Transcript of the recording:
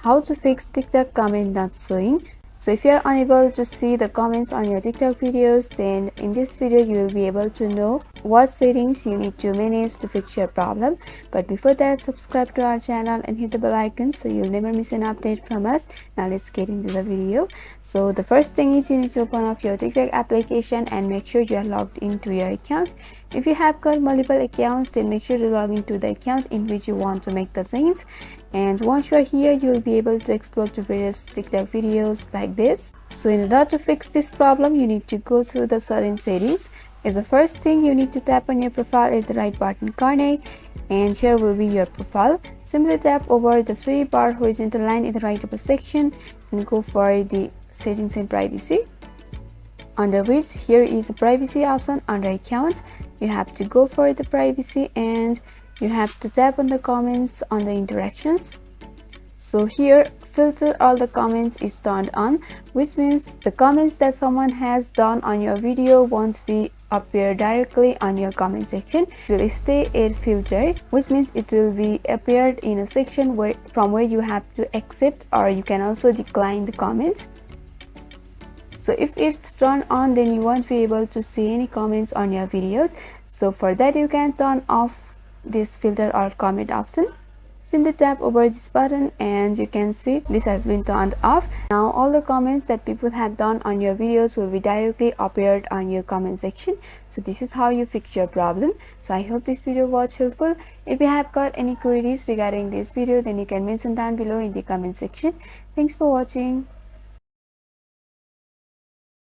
How to fix TikTok comment not showing. So if you are unable to see the comments on your TikTok videos, then in this video you will be able to know what settings you need to manage to fix your problem. But before that, subscribe to our channel and hit the bell icon so you'll never miss an update from us. Now let's get into the video. So the first thing is you need to open up your TikTok application and make sure you are logged into your account. If you have got multiple accounts, then make sure to log into the account in which you want to make the change. And once you are here, you will be able to explore to various TikTok videos like this. So in order to fix this problem, you need to go to the certain settings. As the first thing, you need to tap on your profile at the right bottom corner, and here will be your profile. Simply tap over the 3-bar horizontal line in the right upper section and go for the settings and privacy. Under which here is a privacy option under account. You have to go for the privacy and you have to tap on the comments on the interactions. So here filter all the comments is turned on, which means the comments that someone has done on your video won't be appear directly on your comment section. It will stay a filter, which means it will be appeared in a section from where you have to accept or you can also decline the comments. So if it's turned on, then you won't be able to see any comments on your videos. So for that, you can turn off this filter or comment option. Simply tap over this button and you can see this has been turned off. Now all the comments that people have done on your videos will be directly appeared on your comment section. So this is how you fix your problem. So I hope this video was helpful. If you have got any queries regarding this video, then you can mention down below in the comment section. Thanks for watching.